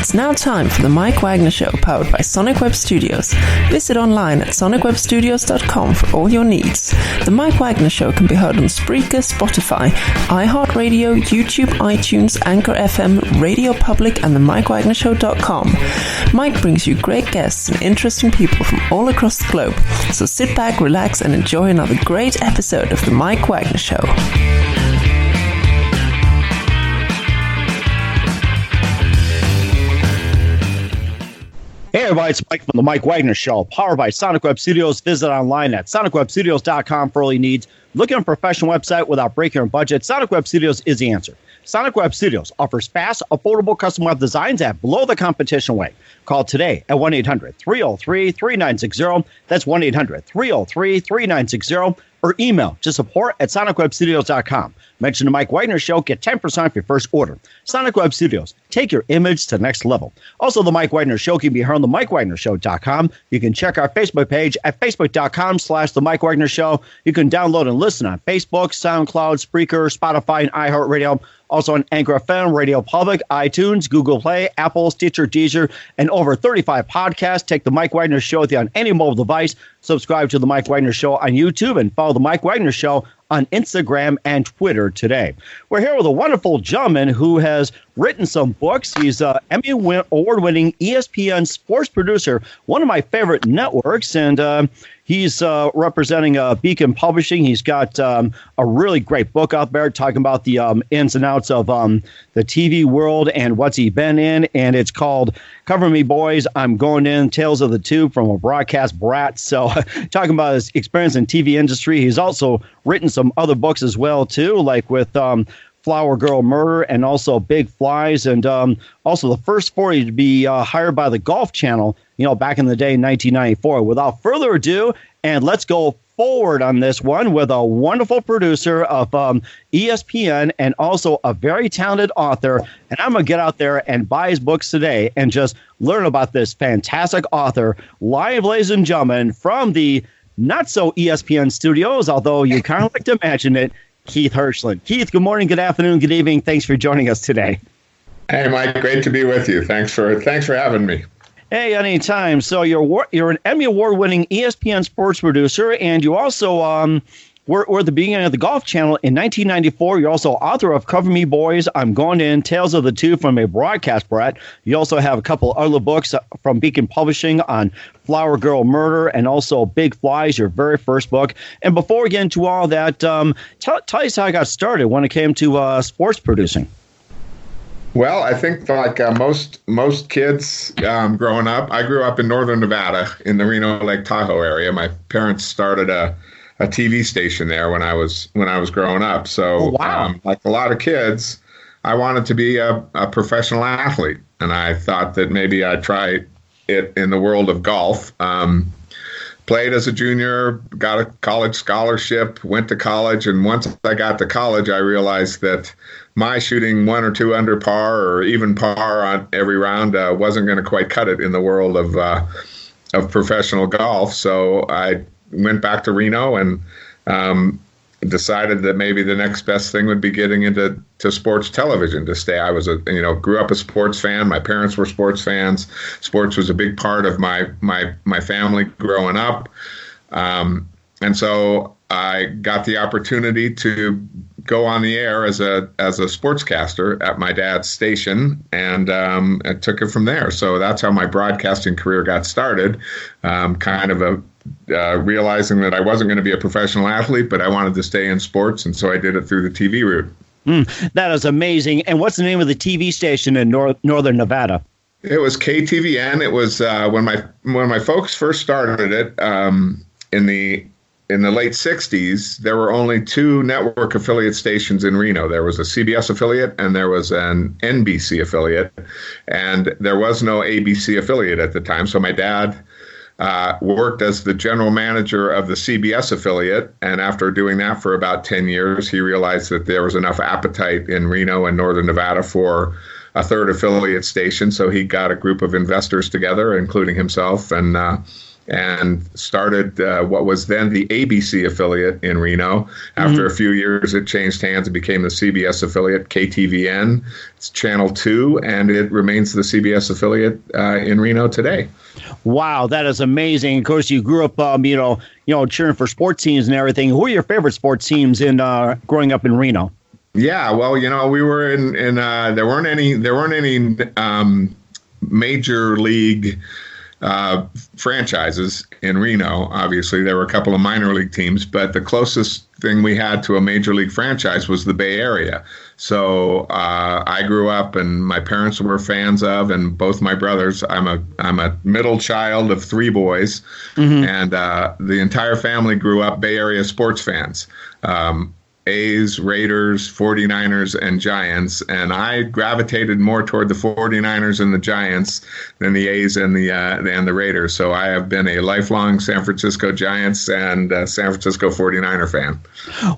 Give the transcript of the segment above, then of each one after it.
It's now time for the Mike Wagner Show, powered by Sonic Web Studios. Visit online at sonicwebstudios.com for all your needs. The Mike Wagner Show can be heard on Spreaker, Spotify, iHeartRadio, YouTube, iTunes, Anchor FM, Radio Public, and the MikeWagnerShow.com. Mike brings you great guests and interesting people from all across the globe. So sit back, relax, and enjoy another great episode of the Mike Wagner Show. Hey everybody, it's Mike from the Mike Wagner Show, powered by Sonic Web Studios. Visit online at sonicwebstudios.com for all your needs. Looking for a professional website without breaking your budget? Sonic Web Studios is the answer. Sonic Web Studios offers fast, affordable custom web designs at below the competition rate. Call today at 1-800-303-3960. That's 1-800-303-3960. Or email to support at sonicwebstudios.com. Mention the Mike Wagner Show, get 10% off your first order. Sonic Web Studios, take your image to the next level. Also, the Mike Wagner Show can be heard on the MikeWagnerShow.com. You can check our Facebook page at facebook.com/the Mike Wagner Show. You can download and listen on Facebook, SoundCloud, Spreaker, Spotify, and iHeartRadio. Also on Anchor FM, Radio Public, iTunes, Google Play, Apple, Stitcher, Deezer, and over 35 podcasts. Take the Mike Wagner Show with you on any mobile device. Subscribe to the Mike Wagner Show on YouTube and follow the Mike Wagner Show on Instagram and Twitter today. We're here with a wonderful gentleman who has written some books. He's an Emmy award-winning ESPN sports producer, one of my favorite networks, and he's representing Beacon Publishing. He's got a really great book out there talking about the ins and outs of the TV world and what's he been in, and it's called Cover Me Boys, I'm Going In, Tales of the Tube from a Broadcast Brat. So talking about his experience in TV industry. He's also written some other books as well, too, like with Flower Girl Murder and also Big Flies, and also the first 40 to be hired by the Golf Channel, back in the day in 1994. Without further ado, and let's go forward on this one with a wonderful producer of ESPN and also a very talented author. And I'm going to get out there and buy his books today and just learn about this fantastic author. Live, ladies and gentlemen, from the not so ESPN studios, although you kind of like to imagine it, Keith Hirshland. Keith, good morning, good afternoon, good evening. Thanks for joining us today. Hey, Mike, great to be with you. Thanks for having me. Hey, anytime. So you're an Emmy award-winning ESPN sports producer, and you also were at the beginning of the Golf Channel in 1994. You're also author of Cover Me Boys, I'm Going In, Tales of the Two from a Broadcast Brat. You also have a couple other books from Beacon Publishing on Flower Girl Murder and also Big Flies, your very first book. And before we get into all that, tell us how I got started when it came to sports producing. Well, I think like most kids growing up, I grew up in northern Nevada in the Reno Lake Tahoe area. My parents started a TV station there when I was growing up. So, wow. Like a lot of kids, I wanted to be a professional athlete, and I thought that maybe I'd try it in the world of golf. Played as a junior, got a college scholarship, went to college, and once I got to college, I realized that my shooting 1 or 2 under par or even par on every round wasn't going to quite cut it in the world of professional golf. So I went back to Reno and decided that maybe the next best thing would be getting into sports television to stay. I was grew up a sports fan. My parents were sports fans. Sports was a big part of my family growing up. And so I got the opportunity to go on the air as a sportscaster at my dad's station, and I took it from there. So that's how my broadcasting career got started. Realizing that I wasn't going to be a professional athlete, but I wanted to stay in sports, and so I did it through the TV route. That is amazing. And what's the name of the TV station in northern Nevada? It was KTVN. It was when my folks first started it in the late 60s. There were only 2 network affiliate stations in Reno. There was a CBS affiliate and there was an NBC affiliate, and there was no ABC affiliate at the time. So my dad worked as the general manager of the CBS affiliate, and after doing that for about 10 years, he realized that there was enough appetite in Reno and northern Nevada for a third affiliate station. So he got a group of investors together, including himself, and and started what was then the ABC affiliate in Reno. After a few years, it changed hands and became the CBS affiliate, KTVN. It's Channel 2, and it remains the CBS affiliate in Reno today. Wow, that is amazing. Of course, you grew up, cheering for sports teams and everything. Who are your favorite sports teams in growing up in Reno? Yeah, well, we were in there weren't any major league franchises in Reno. Obviously, there were a couple of minor league teams, but the closest thing we had to a major league franchise was the Bay Area. So I grew up, and my parents were fans of, and both my brothers. I'm a middle child of three boys, and the entire family grew up Bay Area sports fans. A's, Raiders, 49ers, and Giants, and I gravitated more toward the 49ers and the Giants than the A's and the Raiders. So I have been a lifelong San Francisco Giants and San Francisco 49er fan.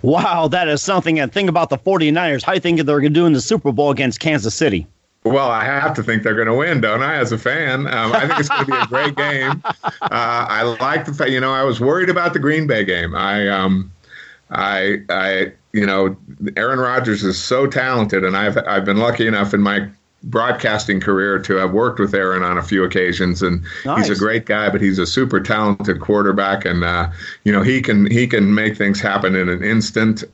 Wow, that is something. And think about the 49ers. How do you think they're going to do in the Super Bowl against Kansas City? Well, I have to think they're going to win, don't I, as a fan? I think it's going to be a great game. I like the fact, I was worried about the Green Bay game. Aaron Rodgers is so talented, and I've been lucky enough in my broadcasting career to have worked with Aaron on a few occasions, and He's a great guy, but he's a super talented quarterback, and he can make things happen in an instant.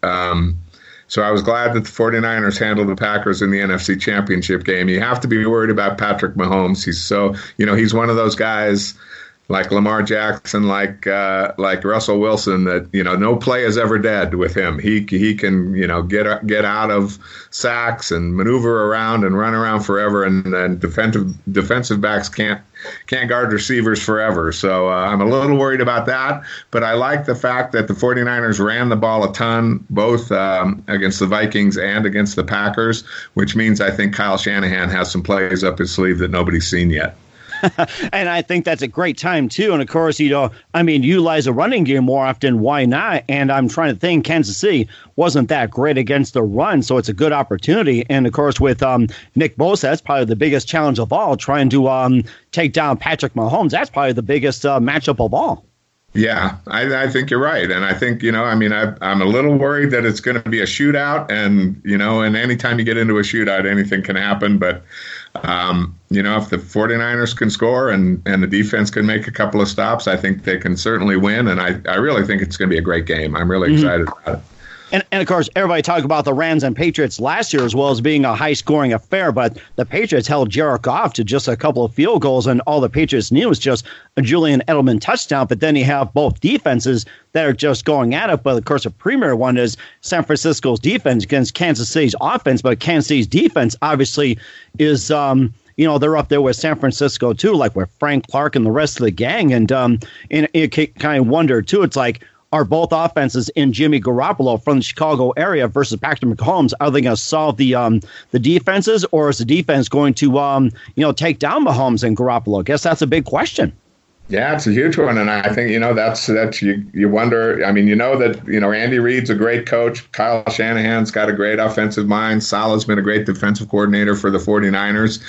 So I was glad that the 49ers handled the Packers in the NFC Championship game. You have to be worried about Patrick Mahomes. He's one of those guys like Lamar Jackson, like Russell Wilson, that no play is ever dead with him. He can get out of sacks and maneuver around and run around forever, and defensive backs can't guard receivers forever. So I'm a little worried about that, but I like the fact that the 49ers ran the ball a ton, both against the Vikings and against the Packers, which means I think Kyle Shanahan has some plays up his sleeve that nobody's seen yet. And I think that's a great time, too. And, of course, utilize a running game more often. Why not? And I'm trying to think, Kansas City wasn't that great against the run, so it's a good opportunity. And, of course, with Nick Bosa, that's probably the biggest challenge of all, trying to take down Patrick Mahomes. That's probably the biggest matchup of all. Yeah, I think you're right. And I think, I'm a little worried that it's going to be a shootout. And, and anytime you get into a shootout, anything can happen. But, if the 49ers can score and the defense can make a couple of stops, I think they can certainly win. And I really think it's going to be a great game. I'm really excited about it. And, of course, everybody talked about the Rams and Patriots last year as well as being a high-scoring affair, but the Patriots held Jared Goff to just a couple of field goals, and all the Patriots knew was just a Julian Edelman touchdown. But then you have both defenses that are just going at it. But, of course, the premier one is San Francisco's defense against Kansas City's offense. But Kansas City's defense obviously is they're up there with San Francisco, too, like with Frank Clark and the rest of the gang. And you kind of wonder, too, it's like, are both offenses in Jimmy Garoppolo from the Chicago area versus Patrick Mahomes? Are they going to solve the defenses, or is the defense going to take down Mahomes and Garoppolo? I guess that's a big question. Yeah, it's a huge one, and I think that's you wonder. I mean, Andy Reid's a great coach. Kyle Shanahan's got a great offensive mind. Salah's been a great defensive coordinator for the 49ers.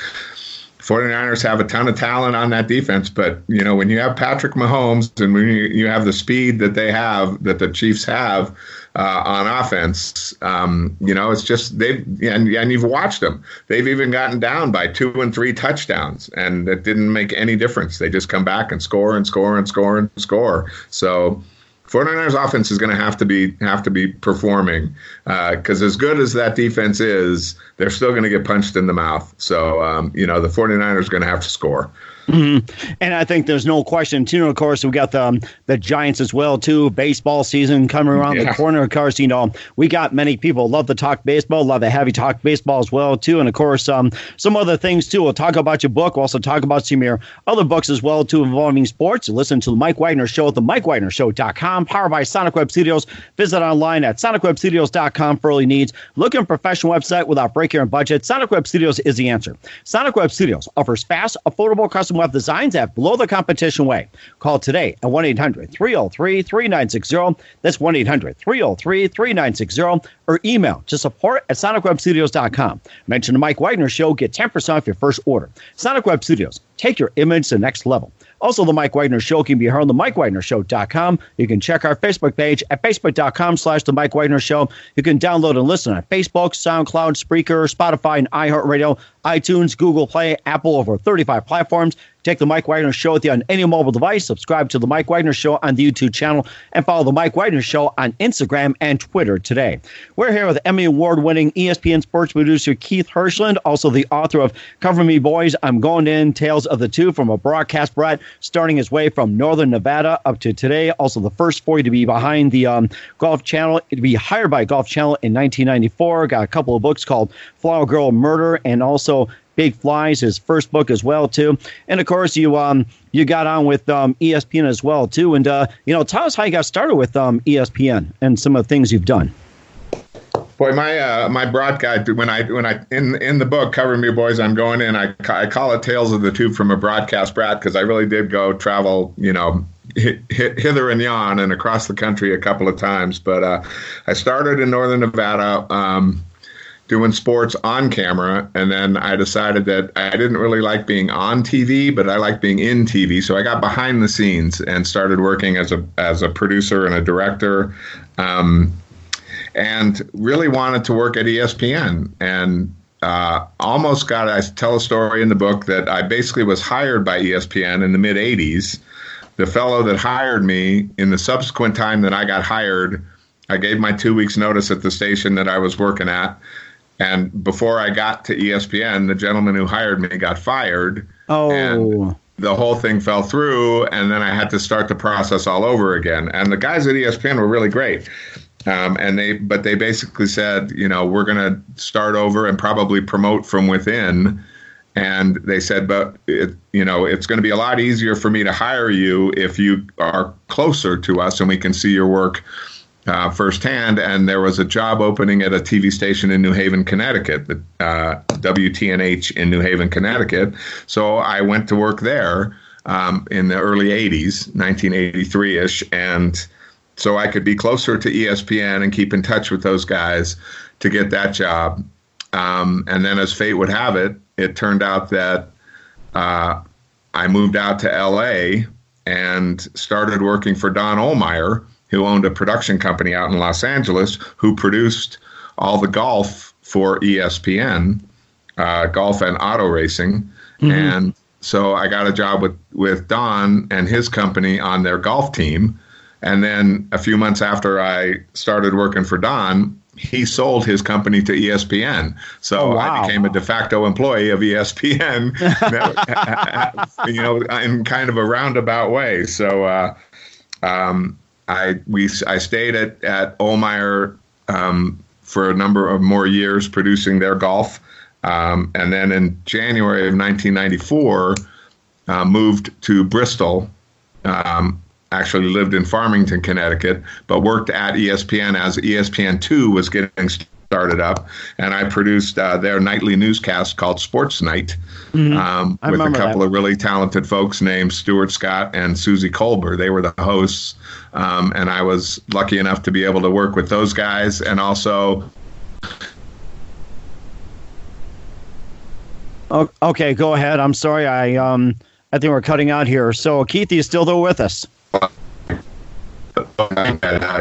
49ers have a ton of talent on that defense, but when you have Patrick Mahomes and when you have the speed that they have, that the Chiefs have on offense, it's just and you've watched them. They've even gotten down by 2 and 3 touchdowns, and it didn't make any difference. They just come back and score and score and score and score. So 49ers offense is going to have to be performing because as good as that defense is, they're still going to get punched in the mouth. So, the 49ers are going to have to score. Mm-hmm. And I think there's no question, too. Of course, we got the Giants as well, too. Baseball season coming around the corner. Of course, we got many people love to talk baseball, love to have you talk baseball as well, too. And, of course, some other things, too. We'll talk about your book. We'll also talk about some of your other books as well, too, involving sports. Listen to the Mike Wagner Show at the MikeWagnerShow.com, powered by Sonic Web Studios. Visit online at SonicWebStudios.com for all your needs. Looking for a professional website without breaking your budget? Sonic Web Studios is the answer. Sonic Web Studios offers fast, affordable custom web designs at below the competition way. Call today at 1-800-303-3960. That's 1-800-303-3960. Or email to support@sonicwebstudios.com. Mention the Mike Wagner Show. Get 10% off your first order. Sonic Web Studios. Take your image to the next level. Also, the Mike Wagner Show can be heard on the MikeWagnerShow.com. You can check our Facebook page at Facebook.com/The Mike Wagner Show. You can download and listen on Facebook, SoundCloud, Spreaker, Spotify, and iHeartRadio, iTunes, Google Play, Apple, over 35 platforms. Take the Mike Wagner Show with you on any mobile device. Subscribe to the Mike Wagner Show on the YouTube channel and follow the Mike Wagner Show on Instagram and Twitter today. We're here with Emmy Award-winning ESPN sports producer Keith Hirshland, also the author of Cover Me Boys, I'm Going In, Tales of the Two, from a broadcast brat starting his way from Northern Nevada up to today. Also the first for you to be behind the Golf Channel, to be hired by Golf Channel in 1994. Got a couple of books called Flower Girl Murder and also Big Flies, his first book as well, too. And, of course, you got on with ESPN as well, too. And, tell us how you got started with ESPN and some of the things you've done. Boy, my broadcast, when I in the book Cover Me Boys, I'm Going In, I call it Tales of the Tube from a broadcast brat, because I really did go travel, hither and yon and across the country a couple of times. But I started in Northern Nevada, doing sports on camera, and then I decided that I didn't really like being on TV, but I liked being in TV. So I got behind the scenes and started working as a producer and a director, and really wanted to work at ESPN. And I tell a story in the book that I basically was hired by ESPN in the mid '80s. The fellow that hired me, in the subsequent time that I got hired, I gave my 2 weeks notice at the station that I was working at. And before I got to ESPN, the gentleman who hired me got fired. Oh. And the whole thing fell through, and then I had to start the process all over again. And the guys at ESPN were really great. But they basically said, we're going to start over and probably promote from within. And they said, but it's going to be a lot easier for me to hire you if you are closer to us and we can see your work firsthand. And there was a job opening at a TV station in New Haven, Connecticut, WTNH in New Haven, Connecticut. So I went to work there in the early 80s, 1983-ish. And so I could be closer to ESPN and keep in touch with those guys to get that job. And then as fate would have it, it turned out that I moved out to L.A. and started working for Don Ohlmeyer, who owned a production company out in Los Angeles, who produced all the golf for ESPN, golf and auto racing. Mm-hmm. And so I got a job with Don and his company on their golf team. And then a few months after I started working for Don, he sold his company to ESPN. So I became a de facto employee of ESPN, in kind of a roundabout way. So I stayed at Ohlmeyer for a number of more years producing their golf. And then in January of 1994, moved to Bristol. Actually lived in Farmington, Connecticut, but worked at ESPN as ESPN2 was getting started up. And I produced their nightly newscast called Sports Night with a couple of really talented folks named Stuart Scott and Susie Colbert. They were the hosts. And I was lucky enough to be able to work with those guys. And also... Okay, go ahead. I'm sorry. I think we're cutting out here. So, Keith, are you still there with us?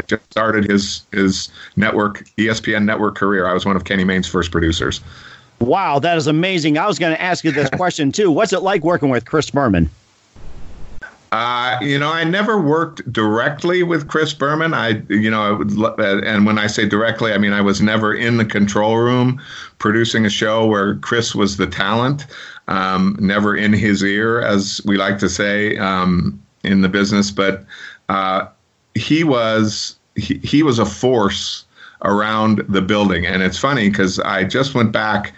Just started his network, ESPN network career. I was one of Kenny Mayne's first producers. Wow, that is amazing. I was going to ask you this question, too. What's it like working with Chris Berman? I never worked directly with Chris Berman. And when I say directly, I mean I was never in the control room producing a show where Chris was the talent, never in his ear, as we like to say in the business. But he was a force around the building. And it's funny because I just went back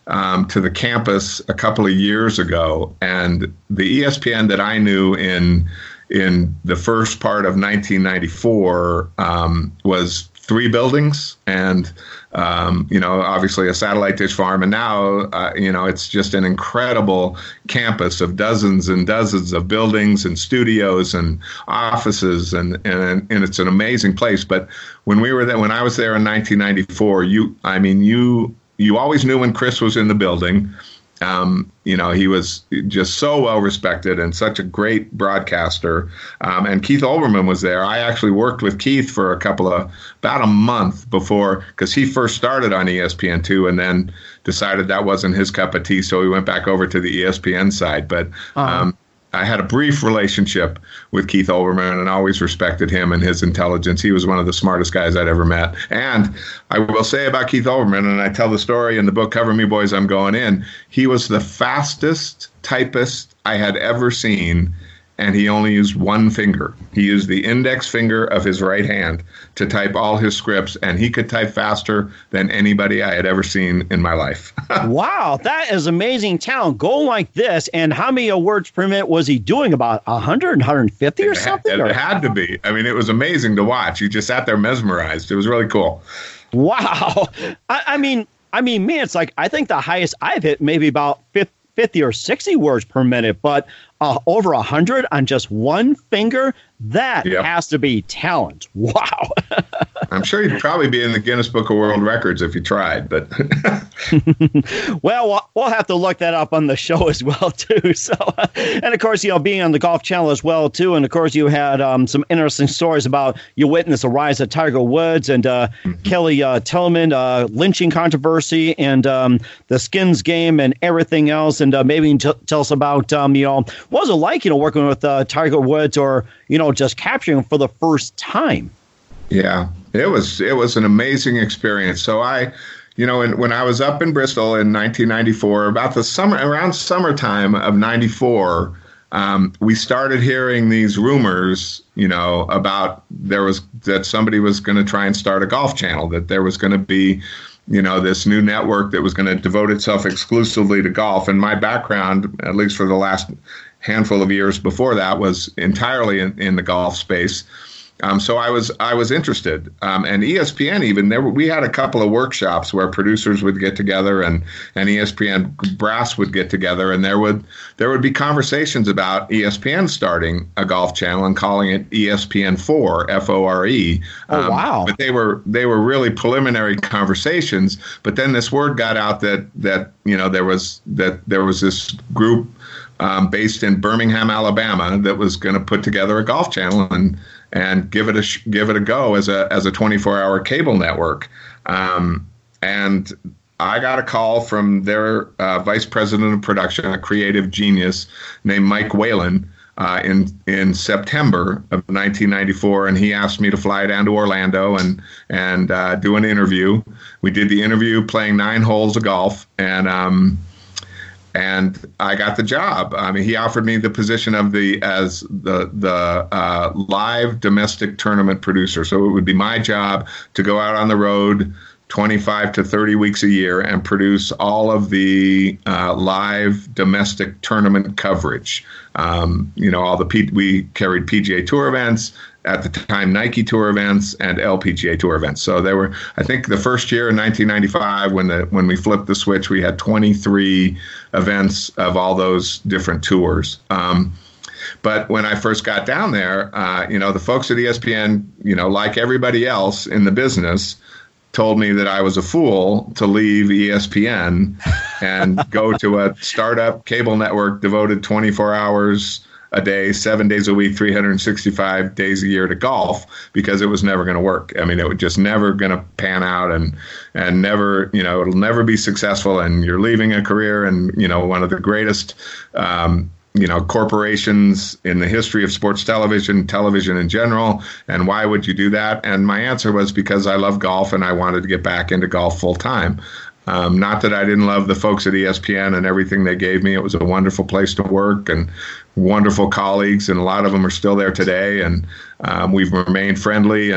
to the campus a couple of years ago, and the ESPN that I knew in the first part of 1994 was 3 buildings and obviously a satellite dish farm, and now it's just an incredible campus of dozens and dozens of buildings and studios and offices, and it's an amazing place. But when I was there in 1994, you always knew when Chris was in the building. He was just so well respected and such a great broadcaster. And Keith Olbermann was there. I actually worked with Keith for about a month before, because he first started on ESPN2 and then decided that wasn't his cup of tea. So he went back over to the ESPN side. But I had a brief relationship with Keith Olbermann and always respected him and his intelligence. He was one of the smartest guys I'd ever met. And I will say about Keith Olbermann, and I tell the story in the book, Cover Me Boys, I'm Going In, he was the fastest typist I had ever seen, and he only used one finger. He used the index finger of his right hand to type all his scripts, and he could type faster than anybody I had ever seen in my life. Wow, that is amazing talent. Going like this, and how many words per minute was he doing? About 100, 150 or something? It had to be. I mean, it was amazing to watch. You just sat there mesmerized. It was really cool. Wow. I mean, me, it's like, I think the highest I've hit maybe about 50 or 60 words per minute, but over 100 on just one finger, that has to be talent. Wow. I'm sure you'd probably be in the Guinness Book of World Records if you tried, but well, we'll have to look that up on the show as well, too. So, and of course, being on the Golf Channel as well, too. And of course, you had some interesting stories about you witnessed the rise of Tiger Woods and Kelly Tillman, lynching controversy, and the skins game and everything else. And maybe tell us about, what was it like, working with Tiger Woods, or, just capturing him for the first time? Yeah, it was an amazing experience. So when I was up in Bristol in 1994, around summertime of 94, we started hearing these rumors, about that somebody was going to try and start a golf channel, that there was going to be, this new network that was going to devote itself exclusively to golf. And my background, at least for the last handful of years before that, was entirely in the golf space. So I was interested, and ESPN even we had a couple of workshops where producers would get together and ESPN brass would get together, and there would be conversations about ESPN starting a golf channel and calling it ESPN4, FORE. Oh wow! But they were really preliminary conversations. But then this word got out that there was this group based in Birmingham, Alabama, that was going to put together a golf channel and give it a go as a 24-hour cable network. And I got a call from their vice president of production, a creative genius named Mike Whalen, in September of 1994, and he asked me to fly down to Orlando and do an interview. We did the interview playing 9 holes of golf, and I got the job. I mean, he offered me the position of the live domestic tournament producer. So it would be my job to go out on the road 25 to 30 weeks a year and produce all of the live domestic tournament coverage. We carried PGA Tour events, at the time Nike Tour events, and LPGA Tour events. So there were, I think, the first year in 1995 when we flipped the switch, we had 23 events of all those different tours. But when I first got down there, the folks at ESPN, like everybody else in the business, told me that I was a fool to leave ESPN and go to a startup cable network devoted 24 hours a day, 7 days a week, 365 days a year to golf, because it was never going to work. I mean, it was just never going to pan out and never, it'll never be successful. And you're leaving a career and, one of the greatest, corporations in the history of sports television in general. And why would you do that? And my answer was because I love golf and I wanted to get back into golf full time. Not that I didn't love the folks at ESPN and everything they gave me. It was a wonderful place to work and wonderful colleagues, and a lot of them are still there today. And we've remained friendly.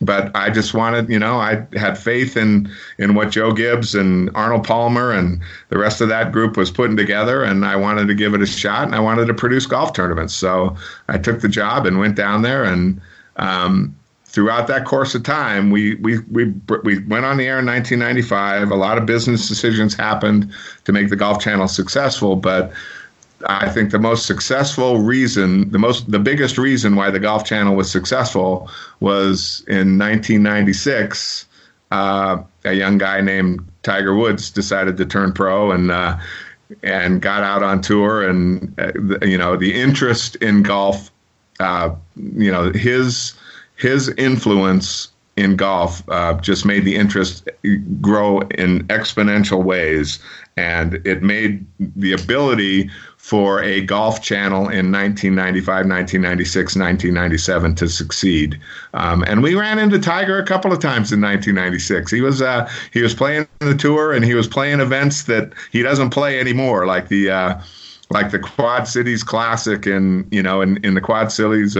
But I just wanted, I had faith in what Joe Gibbs and Arnold Palmer and the rest of that group was putting together, and I wanted to give it a shot, and I wanted to produce golf tournaments. So I took the job and went down there, and throughout that course of time, we went on the air in 1995. A lot of business decisions happened to make the Golf Channel successful, but I think the most successful reason, the biggest reason why the Golf Channel was successful was in 1996. A young guy named Tiger Woods decided to turn pro, and and got out on tour, and the interest in golf, his influence in golf just made the interest grow in exponential ways, and it made the ability for a golf channel in 1995, 1996, 1997 to succeed. And we ran into Tiger a couple of times in 1996. He was playing the tour, and he was playing events that he doesn't play anymore, like the Quad Cities Classic in the Quad Cities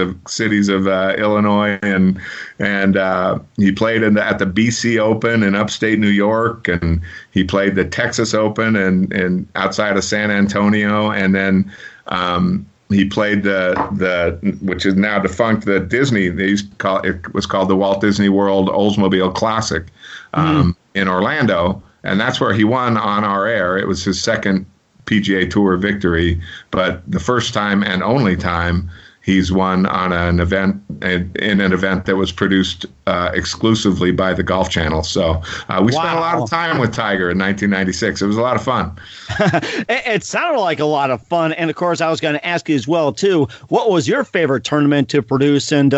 of Illinois, and he played at the BC Open in upstate New York, and he played the Texas Open and outside of San Antonio, and then he played the which is now defunct, the Disney. It was called the Walt Disney World Oldsmobile Classic in Orlando, and that's where he won on our air. It was his second PGA Tour victory, but the first time and only time he's won on an event in an event that was produced exclusively by the Golf Channel. So we spent a lot of time with Tiger in 1996. It was a lot of fun. It sounded like a lot of fun, and of course, I was going to ask you as well too. What was your favorite tournament to produce, and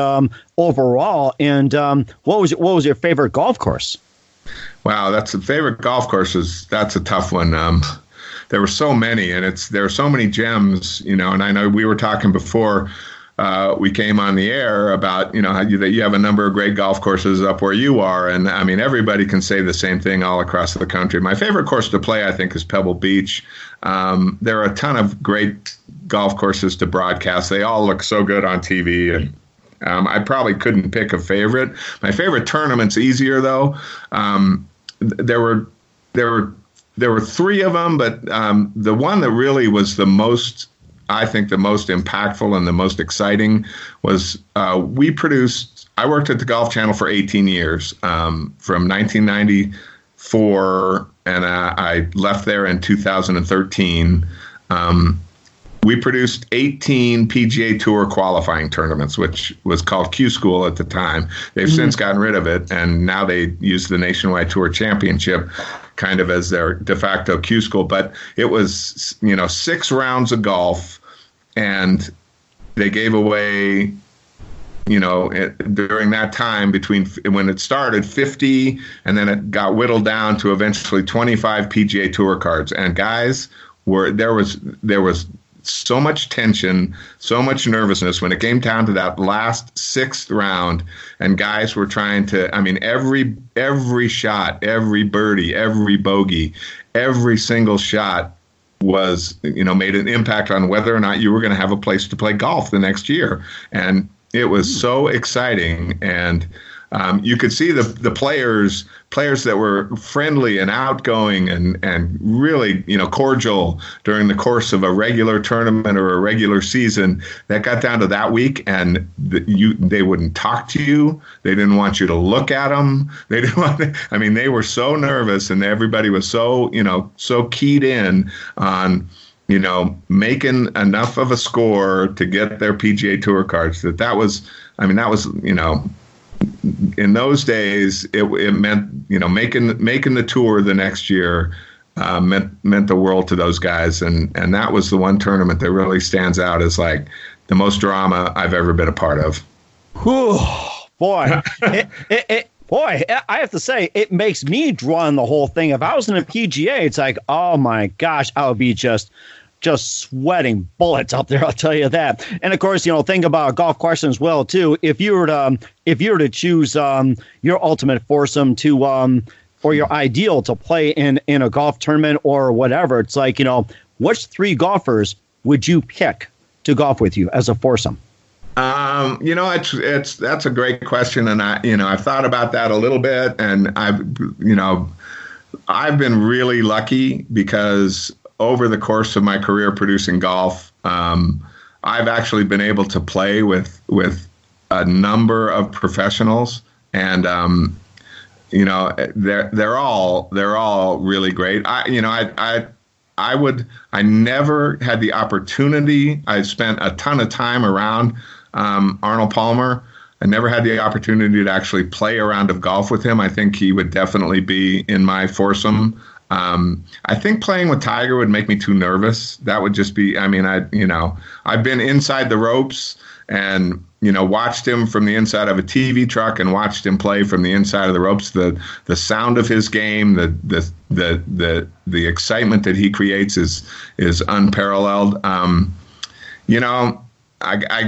overall, and what was your favorite golf course? Wow, that's a favorite golf courses. That's a tough one. There were so many, and there are so many gems, and I know we were talking before we came on the air about, that you have a number of great golf courses up where you are. And I mean, everybody can say the same thing all across the country. My favorite course to play, I think, is Pebble Beach. There are a ton of great golf courses to broadcast. They all look so good on TV, and I probably couldn't pick a favorite. My favorite tournament's easier, though. There were three of them, but the one that really was the most impactful and the most exciting was I worked at the Golf Channel for 18 years, from 1994, and I left there in 2013. We produced 18 PGA Tour qualifying tournaments, which was called Q School at the time. They've since gotten rid of it, and now they use the Nationwide Tour Championship kind of as their de facto Q School. But it was, 6 rounds of golf, and they gave away, during that time between when it started, 50, and then it got whittled down to eventually 25 PGA Tour cards. And guys, there was so much tension, so much nervousness when it came down to that last 6th round, and guys were trying to, every shot, every birdie, every bogey, every single shot was, made an impact on whether or not you were going to have a place to play golf the next year. And it was so exciting. And you could see the players that were friendly and outgoing and really, cordial during the course of a regular tournament or a regular season. That got down to that week, and they wouldn't talk to you. They didn't want you to look at them. They didn't want. They were so nervous, and everybody was so so keyed in on making enough of a score to get their PGA Tour cards. That was in those days, it meant making the tour the next year meant the world to those guys, and that was the one tournament that really stands out as like the most drama I've ever been a part of. Whew, boy, boy, I have to say, it makes me draw in the whole thing. If I was in a PGA, it's like, oh my gosh, I would be just sweating bullets out there. I'll tell you that. And of course, think about golf questions as well too. If you were to choose your ultimate foursome to or your ideal to play in a golf tournament or whatever, it's like, which 3 golfers would you pick to golf with you as a foursome? That's a great question, and I've thought about that a little bit, and I've been really lucky because over the course of my career producing golf, I've actually been able to play with a number of professionals, and they're all really great. I never had the opportunity. I spent a ton of time around Arnold Palmer. I never had the opportunity to actually play a round of golf with him. I think he would definitely be in my foursome. I think playing with Tiger would make me too nervous. That would just be, I've been inside the ropes and, watched him from the inside of a TV truck and watched him play from the inside of the ropes. The sound of his game, the excitement that he creates is unparalleled. I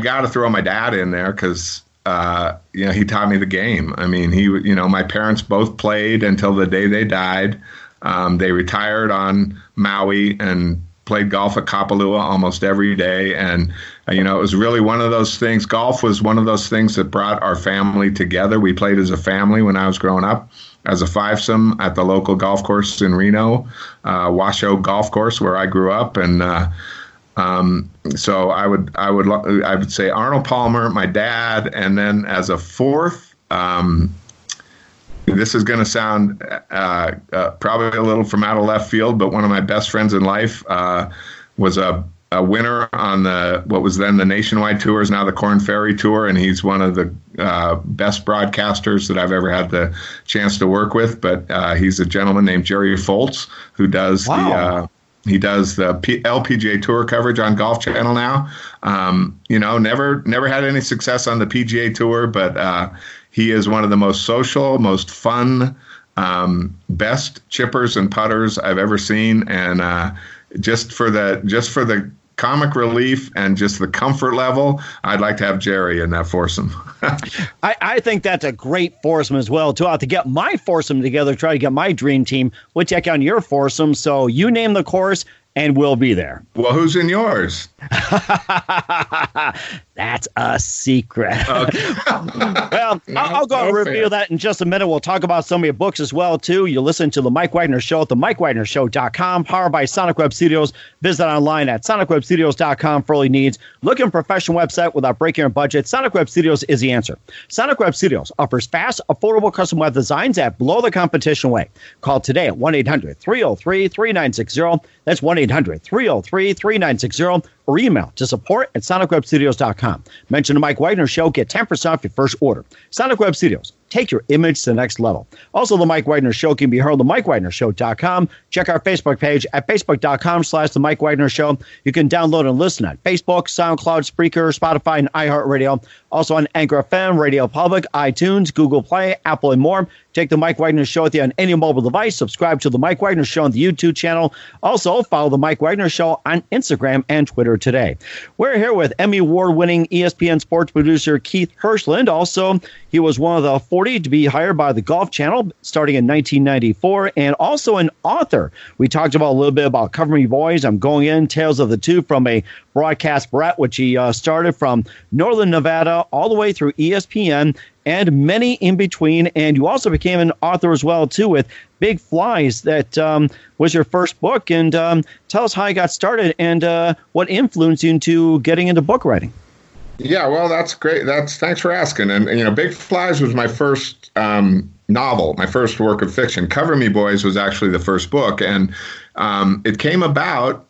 got to throw my dad in there because, he taught me the game. I mean, my parents both played until the day they died. They retired on Maui and played golf at Kapalua almost every day. And, it was really one of those things. Golf was one of those things that brought our family together. We played as a family when I was growing up as a fivesome at the local golf course in Reno, Washoe Golf Course, where I grew up. And so I would say Arnold Palmer, my dad, and then as a fourth, this is going to sound probably a little from out of left field, but one of my best friends in life was a winner on what was then the Nationwide Tour, is now the Korn Ferry Tour, and he's one of the best broadcasters that I've ever had the chance to work with. But he's a gentleman named Jerry Foltz who does he does the LPGA Tour coverage on Golf Channel now. Never had any success on the PGA Tour, but he is one of the most social, most fun, best chippers and putters I've ever seen. And just for the comic relief and just the comfort level, I'd like to have Jerry in that foursome. I think that's a great foursome as well, too. I'll have to get my foursome together, try to get my dream team. We'll check on your foursome. So you name the course and we'll be there. Well, who's in yours? That's a secret. Okay. Well, I'll go and reveal that in just a minute. We'll talk about some of your books as well, too. You listen to The Mike Wagner Show at themikewagnershow.com, powered by Sonic Web Studios. Visit online at sonicwebstudios.com for all your needs. Looking for a professional website without breaking your budget? Sonic Web Studios is the answer. Sonic Web Studios offers fast, affordable custom web designs at below the competition rate. Call today at 1-800-303-3960. That's 1-800-303-3960. Or email to support at sonicwebstudios.com. Mention the Mike Wagner Show. Get 10% off your first order. Sonic Web Studios. Take your image to the next level. Also, the Mike Wagner Show can be heard on themikewagnershow.com. Check our Facebook page at facebook.com/The Mike Wagner Show. You can download and listen on Facebook, SoundCloud, Spreaker, Spotify, and iHeartRadio. Also on Anchor FM, Radio Public, iTunes, Google Play, Apple, and more. Take the Mike Wagner Show with you on any mobile device. Subscribe to the Mike Wagner Show on the YouTube channel. Also, follow the Mike Wagner Show on Instagram and Twitter today. We're here with Emmy Award-winning ESPN sports producer Keith Hirshland. Also, he was one of the 40 to be hired by the Golf Channel starting in 1994, and also an author. We talked about a little bit about Cover Me Boys. I'm Going In, Tales of the Two from a broadcast brat, which he started from Northern Nevada all the way through ESPN and many in between. And you also became an author as well, too, with Big Flies. That was your first book. And tell us how you got started and what influenced you into getting into book writing. Yeah, well, that's great. Thanks for asking. And, Big Flies was my first novel, my first work of fiction. Cover Me Boys was actually the first book. And it came about,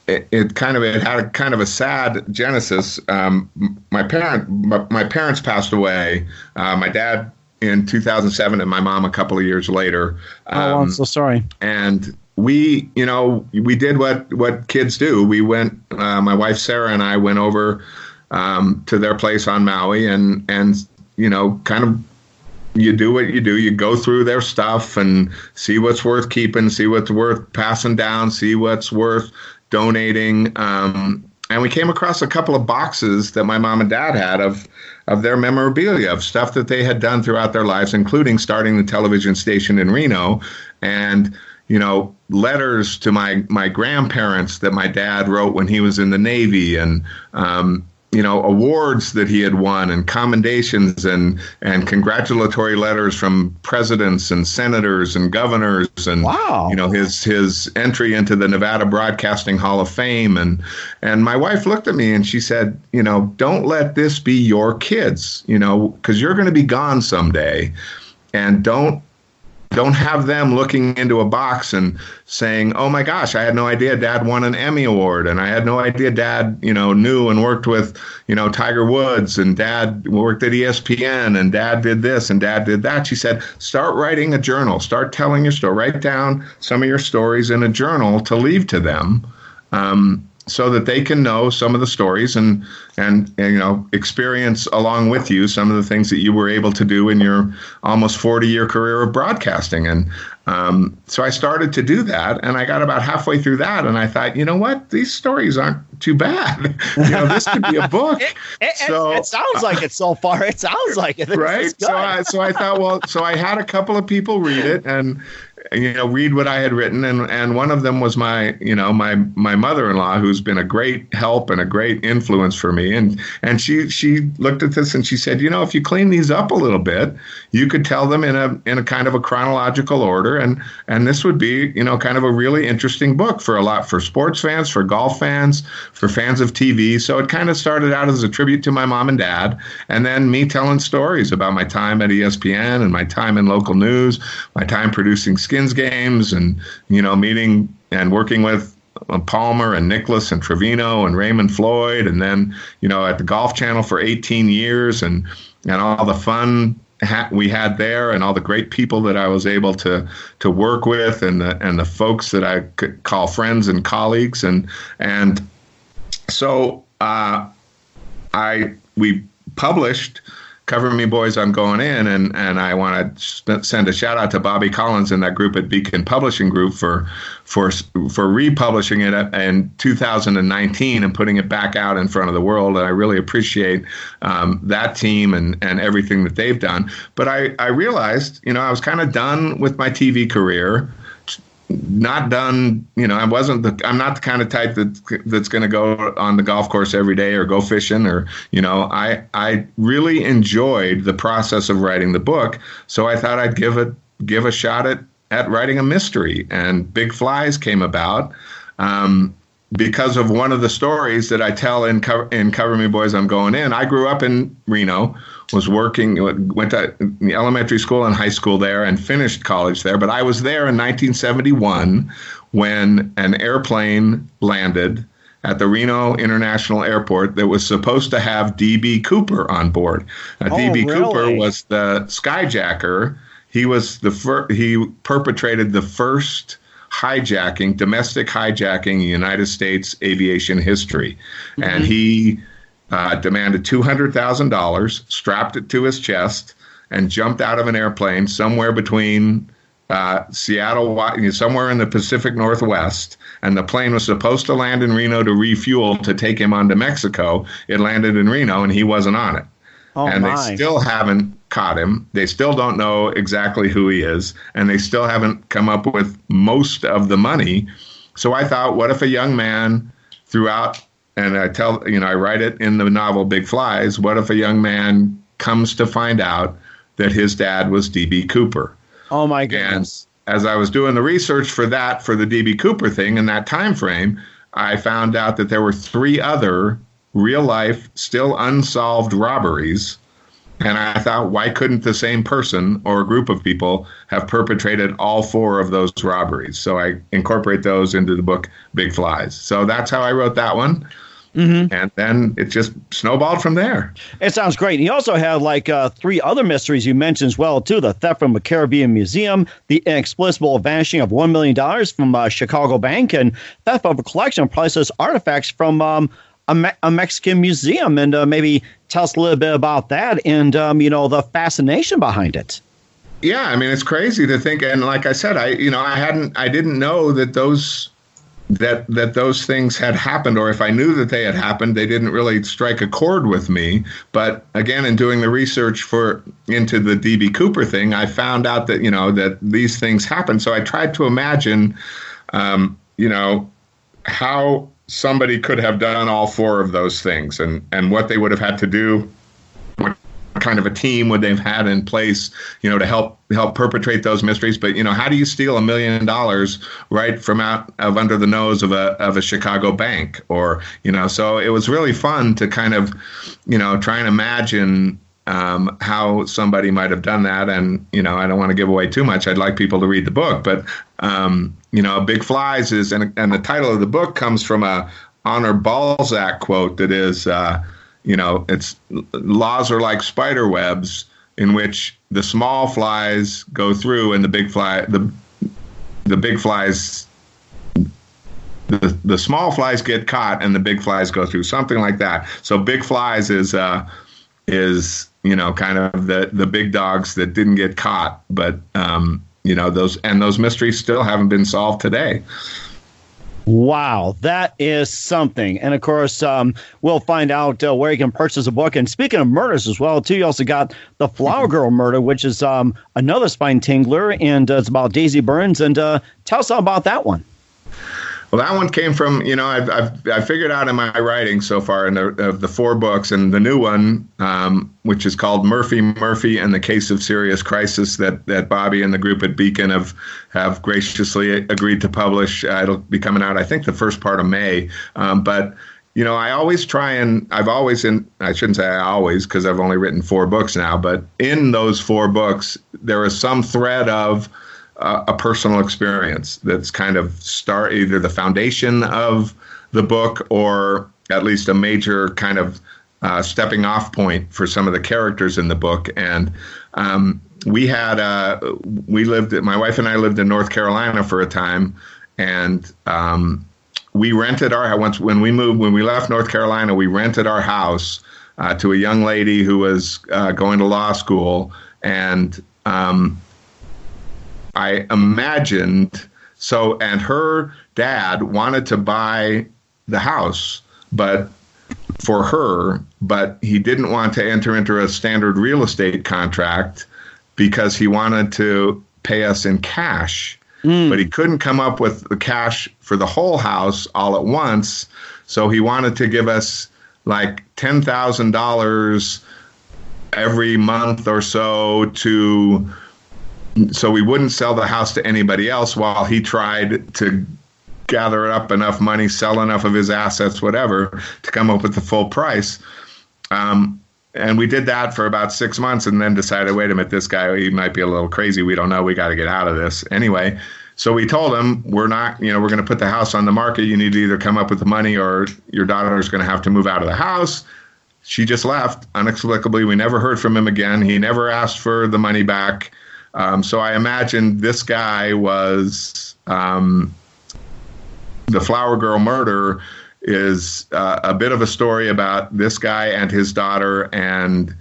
it had a kind of a sad genesis. My parents passed away. My dad in 2007 and my mom a couple of years later. I'm so sorry. And we did what kids do. We went, my wife Sarah and I went over to their place on Maui and kind of, you do what you do. You go through their stuff and see what's worth keeping, see what's worth passing down, see what's worth donating. And we came across a couple of boxes that my mom and dad had of their memorabilia, of stuff that they had done throughout their lives, including starting the television station in Reno, and letters to my grandparents that my dad wrote when he was in the Navy, and awards that he had won, and commendations and congratulatory letters from presidents and senators and governors, and wow. His entry into the Nevada Broadcasting Hall of Fame, and my wife looked at me and she said, don't let this be your kids, because you're going to be gone someday, and don't don't have them looking into a box and saying, oh my gosh, I had no idea Dad won an Emmy Award, and I had no idea Dad, knew and worked with, Tiger Woods, and Dad worked at ESPN, and Dad did this and Dad did that. She said, start writing a journal, start telling your story, write down some of your stories in a journal to leave to them. So that they can know some of the stories and experience along with you some of the things that you were able to do in your almost 40-year career of broadcasting. And so I started to do that, and I got about halfway through that, and I thought, you know what, these stories aren't too bad. This could be a book. It sounds like it so far. It sounds like it. Right. So I thought, well, so I had a couple of people read it and read what I had written, and one of them was my mother-in-law, who's been a great help and a great influence for me, and she looked at this and she said, if you clean these up a little bit, you could tell them in a kind of a chronological order, and this would be kind of a really interesting book for sports fans, for golf fans, for fans of TV. So it kind of started out as a tribute to my mom and dad, and then me telling stories about my time at ESPN and my time in local news, my time producing Skins games, and meeting and working with Palmer and Nicklaus and Trevino and Raymond Floyd, and then at the Golf Channel for 18 years, and all the fun we had there, and all the great people that I was able to work with, and the folks that I could call friends and colleagues, and so we published Cover Me Boys, I'm Going In, and I want to send a shout out to Bobby Collins and that group at Beacon Publishing Group for republishing it in 2019 and putting it back out in front of the world. And I really appreciate that team and everything that they've done. But I realized, I was kind of done with my TV career. Not done, I'm not the kind of type that's going to go on the golf course every day or go fishing, or, I really enjoyed the process of writing the book. So I thought I'd give a shot at writing a mystery, and Big Flies came about because of one of the stories that I tell in Cover Me Boys, I'm Going In. I grew up in Reno, went to elementary school and high school there, and finished college there. But I was there in 1971 when an airplane landed at the Reno International Airport that was supposed to have D.B. Cooper on board. D.B. Really? Cooper was the skyjacker. He was he perpetrated the first domestic hijacking in United States aviation history. Mm-hmm. And he demanded $200,000, strapped it to his chest, and jumped out of an airplane somewhere between Seattle, somewhere in the Pacific Northwest. And the plane was supposed to land in Reno to refuel to take him on to Mexico. It landed in Reno, and he wasn't on it. Oh, and they still haven't caught him. They still don't know exactly who he is, and they still haven't come up with most of the money. So I thought, what if a young man throughout, and I write it in the novel Big Flies, what if a young man comes to find out that his dad was D.B. Cooper? Oh my goodness. And as I was doing the research for the D.B. Cooper thing in that time frame, I found out that there were 3 other real-life, still unsolved robberies. And I thought, why couldn't the same person or a group of people have perpetrated all 4 of those robberies? So I incorporate those into the book Big Flies. So that's how I wrote that one. Mm-hmm. And then it just snowballed from there. It sounds great. You also have 3 other mysteries you mentioned as well, too. The theft from a Caribbean museum, the inexplicable vanishing of $1 million from Chicago Bank, and theft of a collection of priceless artifacts from a Mexican museum. And maybe tell us a little bit about that and, the fascination behind it. Yeah, I mean, it's crazy to think. And like I said, I didn't know that those things had happened, or if I knew that they had happened, they didn't really strike a chord with me. But again, in doing the research into the D.B. Cooper thing, I found out that, that these things happen. So I tried to imagine, how somebody could have done all 4 of those things, and what they would have had to do, what kind of a team would they've had in place, to help perpetrate those mysteries. But, how do you steal $1 million right from out of under the nose of a Chicago bank? Or, so it was really fun to kind of, try and imagine how somebody might have done that. And, I don't want to give away too much. I'd like people to read the book. But, Big Flies is, and the title of the book comes from a Honor Balzac quote that is, it's laws are like spider webs in which the small flies go through and the big flies, the small flies get caught and the big flies go through, something like that. So Big Flies is kind of the big dogs that didn't get caught, but those mysteries still haven't been solved today. Wow, that is something. And of course, we'll find out where you can purchase a book. And speaking of murders as well, too, you also got The Flower Girl Murder, which is another spine tingler, and it's about Daisy Burns. And tell us all about that one. Well, that one came from, I figured out in my writing so far of the 4 books, and the new one, which is called Murphy and the Case of Serious Crisis, that Bobby and the group at Beacon have graciously agreed to publish. It'll be coming out, I think, the first part of May. But I always try and I shouldn't say I always, because I've only written 4 books now, but in those 4 books, there is some thread of a personal experience that's kind of either the foundation of the book or at least a major kind of stepping off point for some of the characters in the book. And my wife and I lived in North Carolina for a time, and we rented our house. When we left North Carolina, we rented our house to a young lady who was going to law school, and I imagined and her dad wanted to buy the house, but he didn't want to enter into a standard real estate contract because he wanted to pay us in cash, but he couldn't come up with the cash for the whole house all at once. So he wanted to give us like $10,000 every month or so so we wouldn't sell the house to anybody else while he tried to gather up enough money, sell enough of his assets, whatever, to come up with the full price. And we did that for about 6 months and then decided, wait a minute, this guy, he might be a little crazy. We don't know. We got to get out of this. Anyway, so we told him, we're going to put the house on the market. You need to either come up with the money or your daughter is going to have to move out of the house. She just left inexplicably. We never heard from him again. He never asked for the money back. So I imagine this guy was the Flower Girl Murder is a bit of a story about this guy and his daughter, and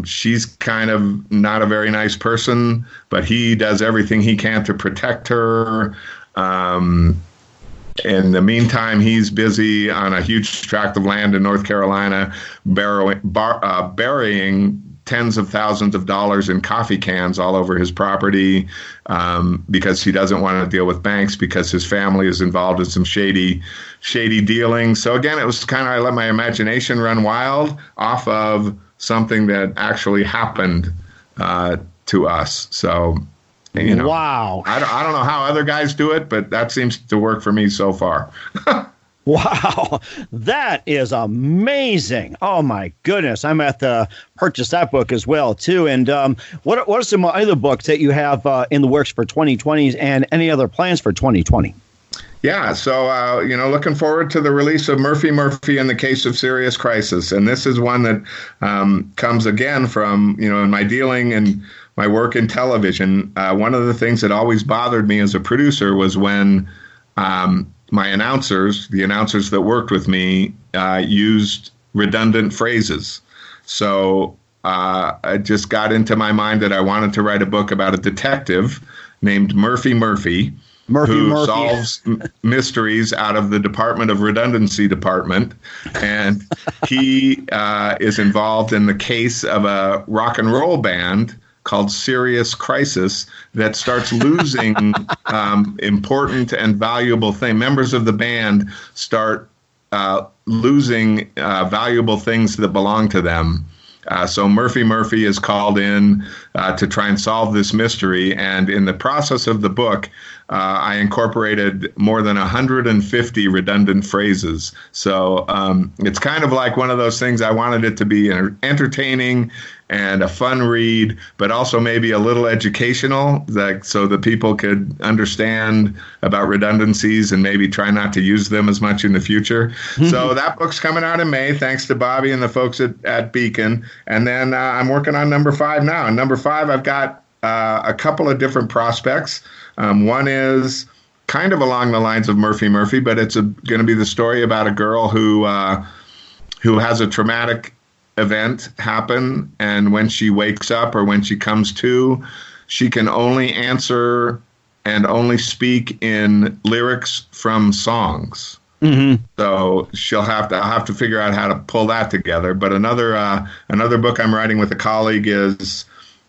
she's kind of not a very nice person, but he does everything he can to protect her. In the meantime, he's busy on a huge tract of land in North Carolina, burying tens of thousands of dollars in coffee cans all over his property because he doesn't want to deal with banks because his family is involved in some shady dealing. So again, it was kind of, I let my imagination run wild off of something that actually happened to us. So, wow. I don't know how other guys do it, but that seems to work for me so far. Wow, that is amazing. Oh, my goodness. I'm at to purchase that book as well, too. And what are some other books that you have in the works for 2020 and any other plans for 2020? Yeah, so, looking forward to the release of Murphy and the Case of Serious Crisis. And this is one that comes again from, in my dealing and my work in television. One of the things that always bothered me as a producer was when my the announcers that worked with me, used redundant phrases. So it just got into my mind that I wanted to write a book about a detective named Murphy, who solves mysteries out of the Department of Redundancy Department. And he is involved in the case of a rock and roll band called Serious Crisis that starts losing important and valuable things. Members of the band start losing valuable things that belong to them. So Murphy is called in to try and solve this mystery. And in the process of the book, I incorporated more than 150 redundant phrases. So it's kind of like one of those things. I wanted it to be entertaining and a fun read, but also maybe a little educational, so that people could understand about redundancies and maybe try not to use them as much in the future. So that book's coming out in May, thanks to Bobby and the folks at Beacon. And then I'm working on number 5 now. And number 5, I've got a couple of different prospects. One is kind of along the lines of Murphy, but it's going to be the story about a girl who has a traumatic event happen, and when she wakes up or when she comes to, she can only answer and only speak in lyrics from songs. So I'll have to figure out how to pull that together. But another book I'm writing with a colleague is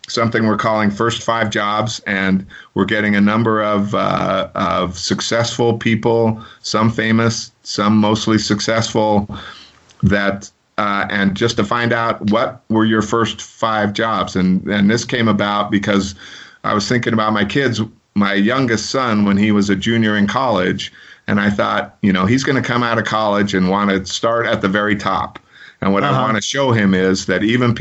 something we're calling First 5 Jobs, and we're getting a number of successful people, some famous, some mostly successful, that and just to find out what were your first 5 jobs. And this came about because I was thinking about my kids, my youngest son, when he was a junior in college, and I thought, he's going to come out of college and want to start at the very top. And what I want to show him is that even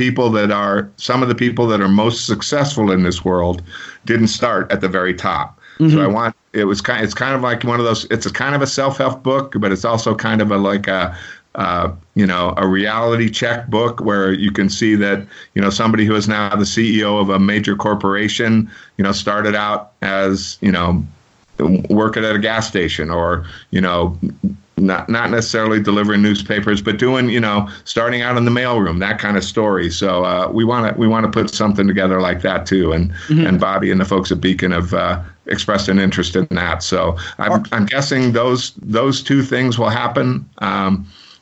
some of the people that are most successful in this world didn't start at the very top. So it's kind of like one of those, it's a kind of a self-help book, but it's also kind of a reality check book where you can see that, somebody who is now the CEO of a major corporation, started out as, working at a gas station, or, not necessarily delivering newspapers, but doing, starting out in the mailroom, that kind of story. So we want to put something together like that too. And Bobby and the folks at Beacon have expressed an interest in that. So I'm guessing those 2 things will happen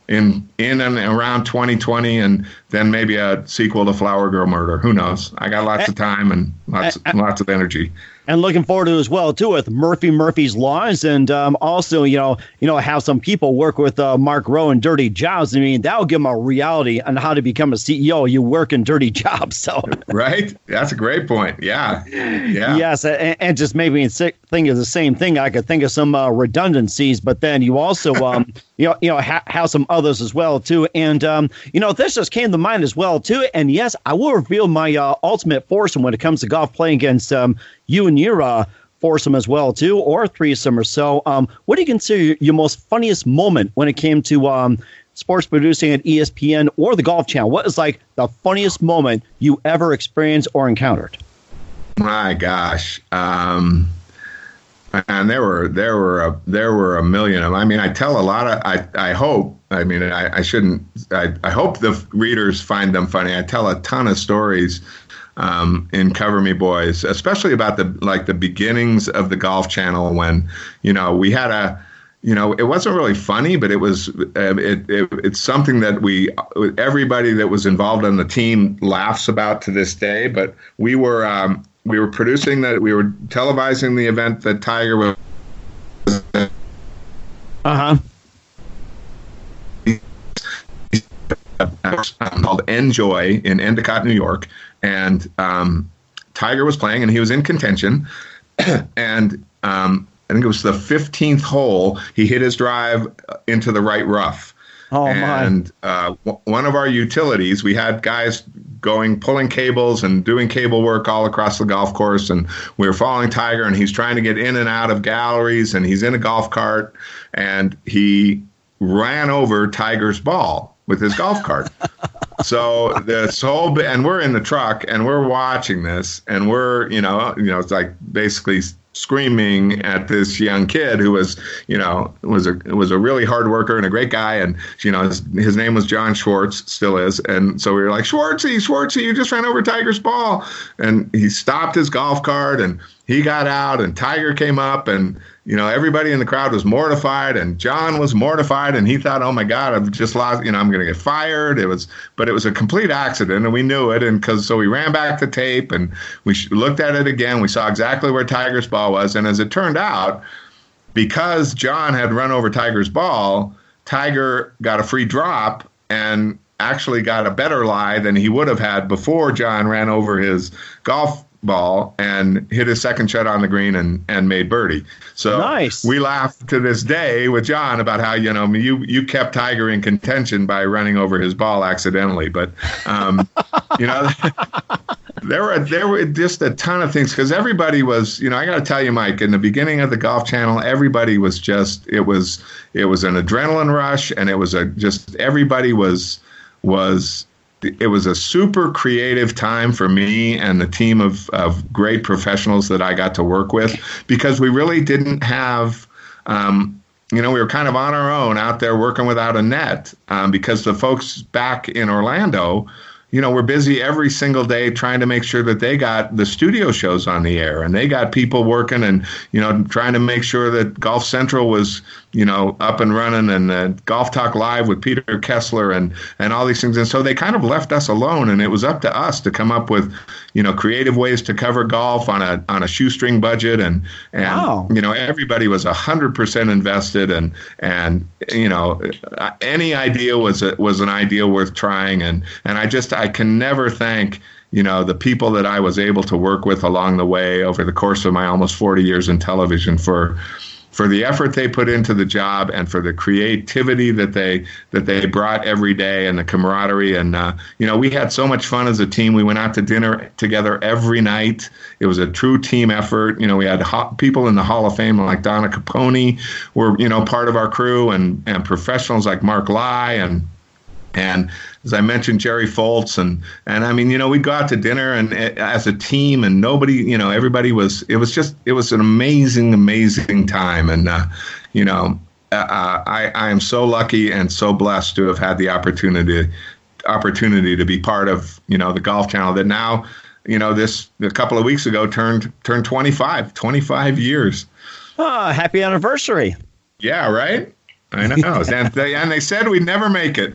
in and around 2020, and then maybe a sequel to Flower Girl Murder. Who knows? I got lots of time and lots of energy. And looking forward to it as well, too, with Murphy's Laws, and also, have some people work with Mark Rowe in Dirty Jobs. I mean, that'll give them a reality on how to become a CEO. You work in dirty jobs, so right. That's a great point. Yeah. Yes, and just maybe think of the same thing. I could think of some redundancies, but then you also have some others as well too. And this just came to mind as well too. And yes, I will reveal my ultimate foursome when it comes to golf, playing against you and your foursome as well too, or threesome or so. What do you consider your most funniest moment when it came to sports producing at ESPN or the Golf Channel? What is like the funniest moment you ever experienced or encountered? My gosh. And there were a million of them. I mean, I tell a lot of, I hope, I mean, I shouldn't, I hope the readers find them funny. I tell a ton of stories in Cover Me Boys, especially about the beginnings of the Golf Channel, when, we had it wasn't really funny, but it was, it's something that everybody that was involved on the team laughs about to this day. But we were producing that. We were televising the event that Tiger was. Called Enjoy in Endicott, New York, and Tiger was playing, and he was in contention, and I think it was the 15th hole. He hit his drive into the right rough. And one of our utilities, we had guys pulling cables and doing cable work all across the golf course, and we were following Tiger, and he's trying to get in and out of galleries, and he's in a golf cart, and he ran over Tiger's ball with his golf cart. So and we're in the truck, and we're watching this, and we're, it's like basically screaming at this young kid who was a really hard worker and a great guy, and his name was John Schwartz, still is, and so we were like, Schwartzy, you just ran over Tiger's ball. And he stopped his golf cart, and he got out, and Tiger came up, and everybody in the crowd was mortified, and John was mortified, and he thought, oh my God, I've just lost, I'm going to get fired. But it was a complete accident, and we knew it. And so we ran back the tape, and we looked at it again. We saw exactly where Tiger's ball was. And as it turned out, because John had run over Tiger's ball, Tiger got a free drop and actually got a better lie than he would have had before John ran over his golf ball and hit his second shot on the green and made birdie. So nice. We laugh to this day with John about how, you kept Tiger in contention by running over his ball accidentally. But, there were just a ton of things, because everybody was, I got to tell you, Mike, in the beginning of the Golf Channel, everybody was just, it was an adrenaline rush, and it was everybody was it was a super creative time for me and the team of great professionals that I got to work with, because we really didn't have, we were kind of on our own out there working without a net, because the folks back in Orlando, we're busy every single day trying to make sure that they got the studio shows on the air, and they got people working and, trying to make sure that Golf Central was, up and running, and Golf Talk Live with Peter Kessler and all these things. And so they kind of left us alone, and it was up to us to come up with, creative ways to cover golf on a shoestring budget. And wow. Everybody was 100% invested, and any idea was an idea worth trying. And I can never thank, the people that I was able to work with along the way over the course of my almost 40 years in television for the effort they put into the job, and for the creativity that they brought every day, and the camaraderie. And, we had so much fun as a team. We went out to dinner together every night. It was a true team effort. We had people in the Hall of Fame like Donna Capone were, part of our crew, and professionals like Mark Lai and as I mentioned, Jerry Foltz, and I mean, we'd go out to dinner and as a team, and nobody, everybody was. It was an amazing time, and I am so lucky and so blessed to have had the opportunity to be part of the Golf Channel that now, a couple of weeks ago turned 25 years. Oh, happy anniversary! Yeah, right. I know, and they said we'd never make it.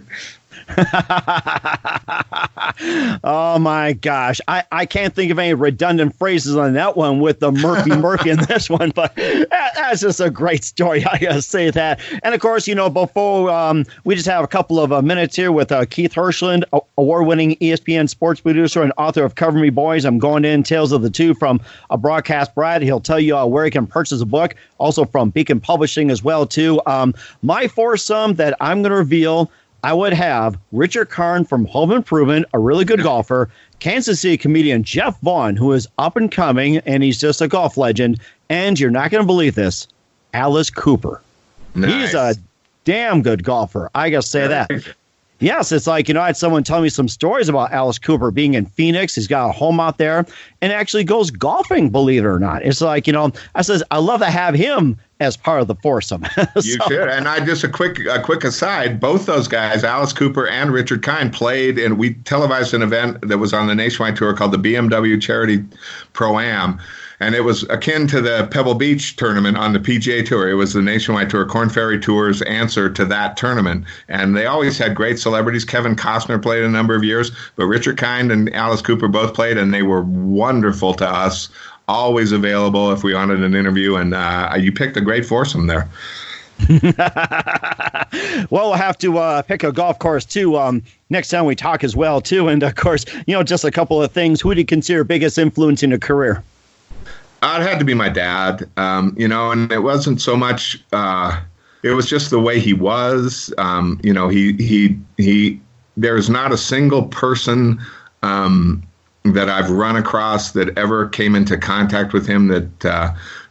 Oh my gosh, I can't think of any redundant phrases on that one with the Murphy in this one, but that's just a great story. I gotta say that. And of course, before we just have a couple of minutes here with Keith Hirshland, award-winning ESPN sports producer and author of Cover Me Boys. I'm going in Tales of the Two from a Broadcast Brad. He'll tell you where he can purchase a book, also from Beacon Publishing as well too. My foursome that I'm going to reveal, I would have Richard Karn from Home Improvement, a really good golfer, Kansas City comedian Jeff Vaughn, who is up and coming, and he's just a golf legend, and you're not going to believe this, Alice Cooper. Nice. He's a damn good golfer. I got to say that. Yes, it's like, I had someone tell me some stories about Alice Cooper being in Phoenix. He's got a home out there and actually goes golfing, believe it or not. It's like, I says, I love to have him as part of the foursome. You should. And just a quick aside, both those guys, Alice Cooper and Richard Kind, played, and we televised an event that was on the nationwide tour called the BMW Charity Pro-Am. And it was akin to the Pebble Beach tournament on the PGA Tour. It was the nationwide tour, Korn Ferry Tour's answer to that tournament. And they always had great celebrities. Kevin Costner played a number of years, but Richard Kind and Alice Cooper both played, and they were wonderful to us, always available if we wanted an interview. And you picked a great foursome there. Well, we'll have to pick a golf course, too, next time we talk as well, too. And, of course, just a couple of things. Who do you consider biggest influence in your career? It had to be my dad, and it wasn't so much, it was just the way he was. There's not a single person that I've run across that ever came into contact with him that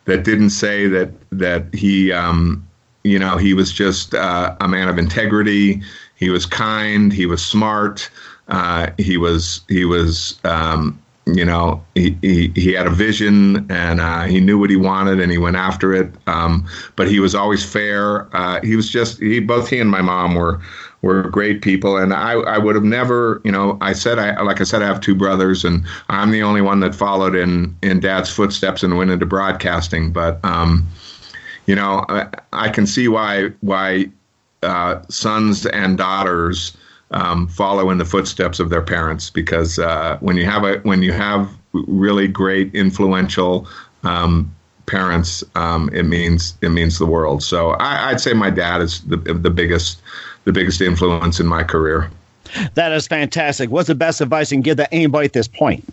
didn't say that he, he was just a man of integrity. He was kind. He was smart. He was. He had a vision, and he knew what he wanted, and he went after it. But he was always fair. Both he and my mom were great people, and I would have never, I have two brothers, and I'm the only one that followed in Dad's footsteps and went into broadcasting. But I can see why sons and daughters follow in the footsteps of their parents, because when you have really great influential parents, it means the world. So I'd say my dad is the biggest influence in my career. That is fantastic. What's the best advice you can give to anybody at this point?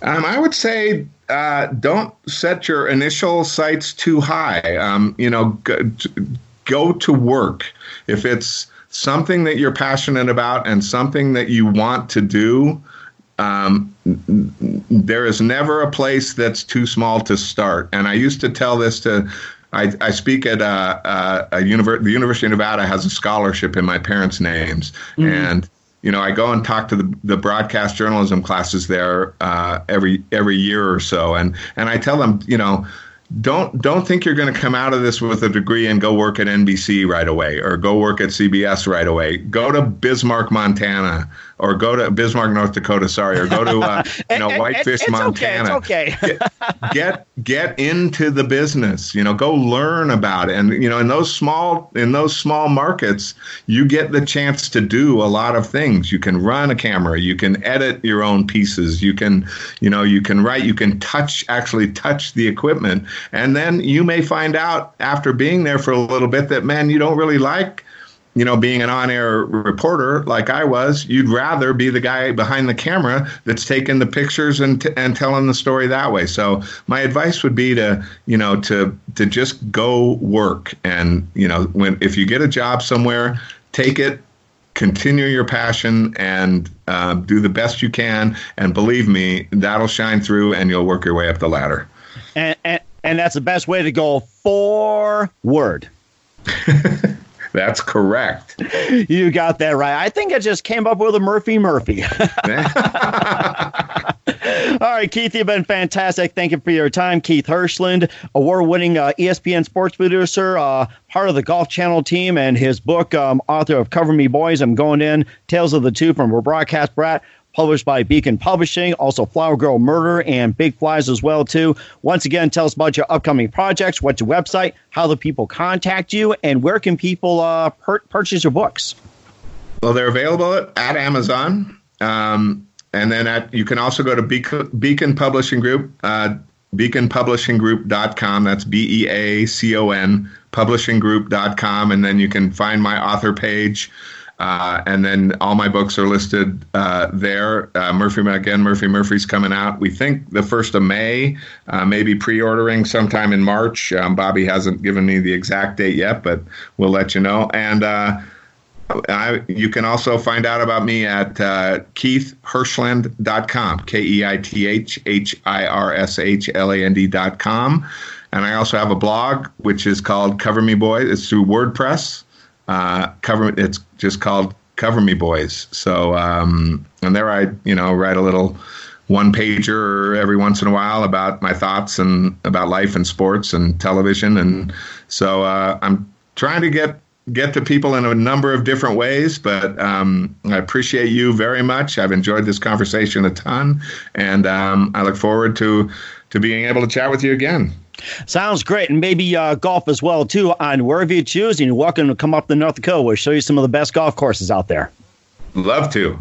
I would say don't set your initial sights too high. Go to work. If it's something that you're passionate about and something that you want to do, there is never a place that's too small to start. And I used to tell this to, I speak at the University of Nevada has a scholarship in my parents' names. Mm-hmm. And, I go and talk to the broadcast journalism classes there every year or so. And I tell them, don't think you're going to come out of this with a degree and go work at NBC right away or go work at CBS right away. Go to Bismarck, Montana, or go to Bismarck, North Dakota, or go to Whitefish, Montana. Okay. Get into the business. Go learn about it. And in those small markets, you get the chance to do a lot of things. You can run a camera, you can edit your own pieces, you can write, you can touch the equipment. And then you may find out after being there for a little bit that, man, you don't really like, being an on-air reporter like I was. You'd rather be the guy behind the camera that's taking the pictures and telling the story that way. So my advice would be to just go work. And, if you get a job somewhere, take it, continue your passion, and do the best you can. And believe me, that'll shine through and you'll work your way up the ladder. And that's the best way to go forward. That's correct. You got that right. I think I just came up with a Murphy. All right, Keith, you've been fantastic. Thank you for your time. Keith Hirshland, award-winning ESPN sports producer, part of the Golf Channel team, and his book, author of Cover Me Boys, I'm Going In, Tales of the Two from a Broadcast Brat, published by Beacon Publishing, also Flower Girl Murder and Big Flies as well, too. Once again, tell us about your upcoming projects, what's your website, how the people contact you, and where can people purchase your books? Well, they're available at Amazon. And then you can also go to Beacon Publishing Group, beaconpublishinggroup.com. That's BEACON, publishinggroup.com. And then you can find my author page. And then all my books are listed there. Murphy's coming out. We think the 1st of May, maybe pre-ordering sometime in March. Bobby hasn't given me the exact date yet, but we'll let you know. And you can also find out about me at KeithHirshland.com, KeithHirshland.com. And I also have a blog, which is called Cover Me Boys. It's through WordPress. It's just called Cover Me Boys. So, and there I, write a little one-pager every once in a while about my thoughts and about life and sports and television. And so I'm trying to get to people in a number of different ways, but I appreciate you very much. I've enjoyed this conversation a ton, and I look forward to being able to chat with you again. Sounds great. And maybe golf as well, too, on wherever you choose. And you're welcome to come up to North Dakota. We'll show you some of the best golf courses out there. Love to.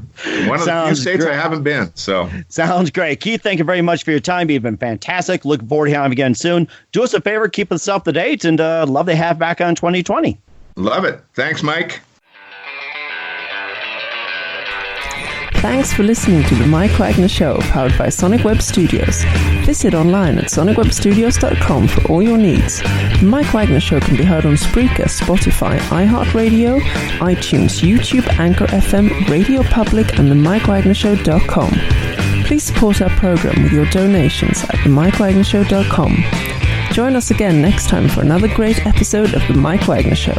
One of the few states I haven't been. So sounds great. Keith, thank you very much for your time. You've been fantastic. Looking forward to having you again soon. Do us a favor, keep us up to date, and love to have back on 2020. Love it. Thanks, Mike. Thanks for listening to The Mike Wagner Show, powered by Sonic Web Studios. Visit online at sonicwebstudios.com for all your needs. The Mike Wagner Show can be heard on Spreaker, Spotify, iHeartRadio, iTunes, YouTube, Anchor FM, Radio Public, and themikewagnershow.com. Please support our program with your donations at themikewagnershow.com. Join us again next time for another great episode of The Mike Wagner Show.